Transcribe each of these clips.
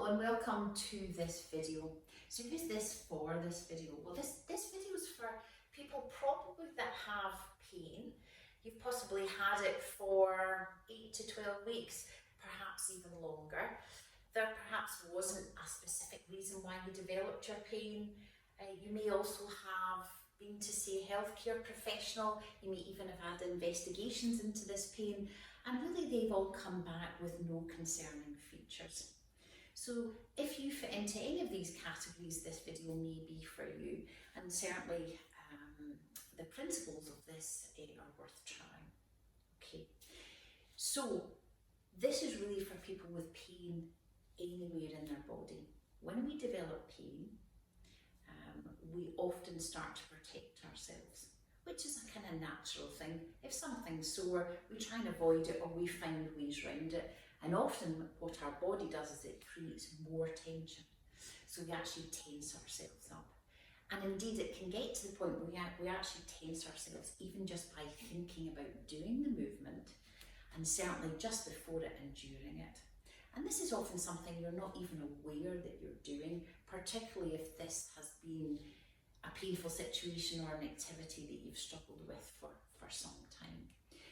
and welcome to this video. So who's this for, this video? Well, this video is for people probably that have pain. You've possibly had it for 8 to 12 weeks, perhaps even longer. There perhaps wasn't a specific reason why you developed your pain. You may also have been to see a healthcare professional. You may even have had investigations into this pain, and really they've all come back with no concerning features. So if you fit into any of these categories, this video may be for you, and certainly the principles of this are worth trying. Okay, so this is really for people with pain anywhere in their body. When we develop pain, we often start to protect ourselves, which is a kind of natural thing. If something's sore, we try and avoid it, or we find ways around it. And often what our body does is it creates more tension. So we actually tense ourselves up. And indeed it can get to the point where we actually tense ourselves even just by thinking about doing the movement, and certainly just before it and during it. And this is often something you're not even aware that you're doing, particularly if this has been a painful situation or an activity that you've struggled with for some time.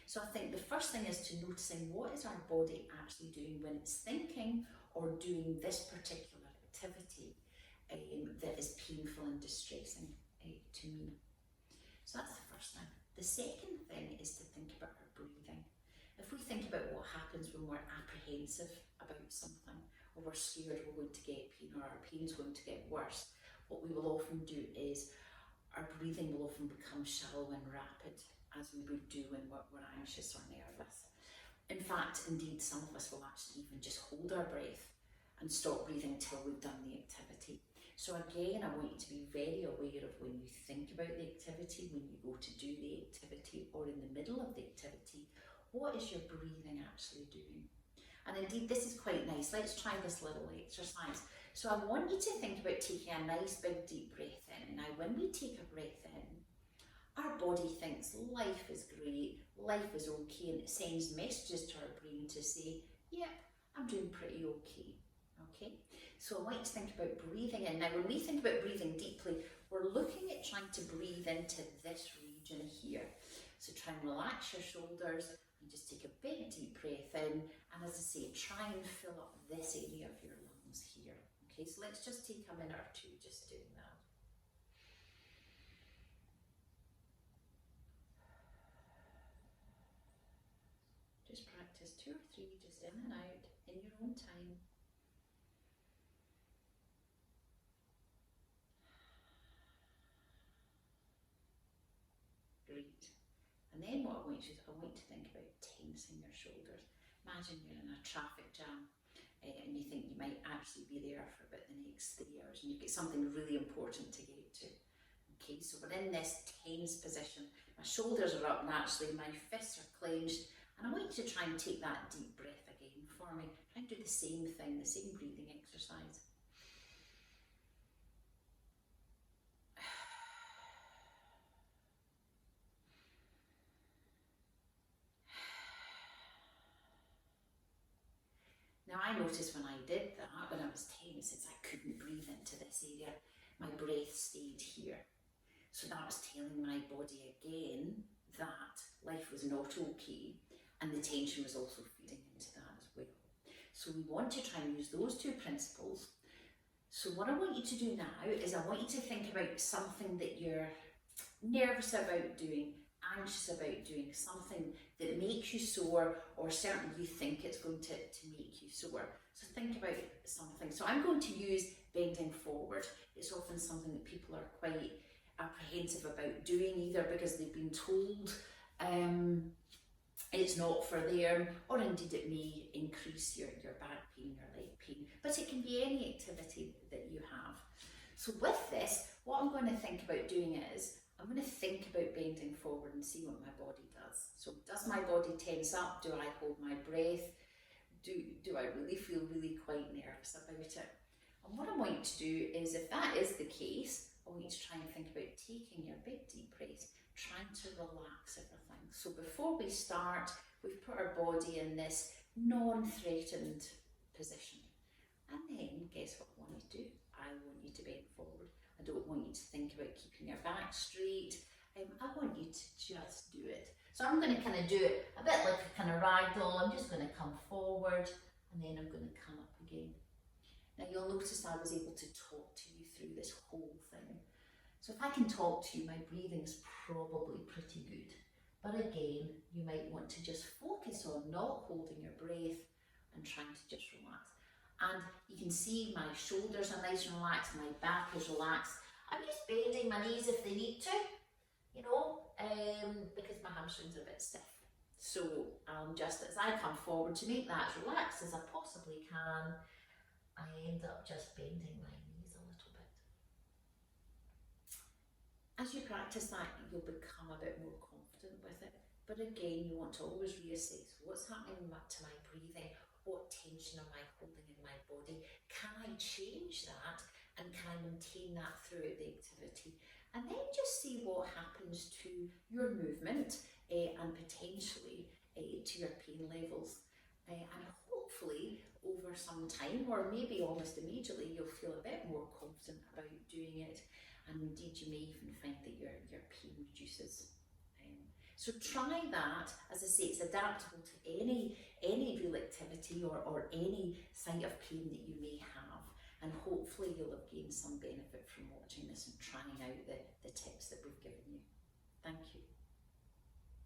So I think the first thing is to noticing what is our body actually doing when it's thinking or doing this particular activity that is painful and distressing to me. So that's the first thing. The second thing is to think about our breathing. If we think about what happens when we're apprehensive about something, or we're scared we're going to get pain, or our pain's going to get worse, what we will often do is our breathing will often become shallow and rapid, as we would do when we're anxious or nervous. In fact, indeed, some of us will actually even just hold our breath and stop breathing until we've done the activity. So again, I want you to be very aware of when you think about the activity, when you go to do the activity, or in the middle of the activity, what is your breathing actually doing? And indeed, this is quite nice. Let's try this little exercise. So I want you to think about taking a nice big deep breath in. Now, when we take a breath in, our body thinks life is great, life is okay, and it sends messages to our brain to say, yep, I'm doing pretty okay. Okay, so I want you to think about breathing in. Now, when we think about breathing deeply, we're looking at trying to breathe into this region here. So try and relax your shoulders and just take a big deep breath in. And as I say, try and fill up this area of your lungs here. Okay, so let's just take a minute or two just doing that. Just practice 2 or 3, just in and out, in your own time. Great. And then what I want you to think about tensing your shoulders. Imagine you're in a traffic jam and you think you might actually be there for about the next 3 hours, and you've got something really important to get to. Okay, so we're in this tense position. My shoulders are up naturally, my fists are clenched, and I want you to try and take that deep breath again for me. Try and do the same thing, the same breathing exercise. Now, I noticed when I did that, when I was tense, is I couldn't breathe into this area. My breath stayed here. So that was telling my body again that life was not okay, and the tension was also feeding into that as well. So we want to try and use those 2 principles. So what I want you to do now is I want you to think about something that you're nervous about doing, anxious about doing, something that makes you sore, or certainly you think it's going to make you sore. So think about something. So I'm going to use bending forward. It's often something that people are quite apprehensive about doing, either because they've been told it's not for them, or indeed it may increase your back pain, your leg pain, but it can be any activity that you have. So with this, what I'm going to think about doing is, I'm going to think about bending forward and see what my body does. So does my body tense up? Do I hold my breath? Do I really feel really quite nervous about it? And what I want you to do is, if that is the case, I want you to try and think about taking your big deep breath, trying to relax everything. So before we start, we've put our body in this non-threatened position. And then bend forward. I don't want you to think about keeping your back straight. I want you to just do it. So I'm going to kind of do it a bit like a kind of ragdoll. I'm just going to come forward and then I'm going to come up again. Now you'll notice I was able to talk to you through this whole thing. So if I can talk to you, my breathing's probably pretty good. But again, you might want to just focus on not holding your breath and trying to just relax. And you can see my shoulders are nice and relaxed, my back is relaxed. I'm just bending my knees if they need to, you know, because my hamstrings are a bit stiff. So just as I come forward to make that as relaxed as I possibly can, I end up just bending my knees a little bit. As you practice that, you'll become a bit more confident with it. But again, you want to always reassess what's happening to my breathing, what tension am I holding in my body, can I change that and can I maintain that throughout the activity? And then just see what happens to your movement and potentially to your pain levels. And hopefully over some time, or maybe almost immediately, you'll feel a bit more confident about doing it, and indeed you may even find that your pain reduces. So try that. As I say, it's adaptable to any real activity or any sign of pain that you may have, and hopefully you'll have gained some benefit from watching this and trying out the tips that we've given you. Thank you.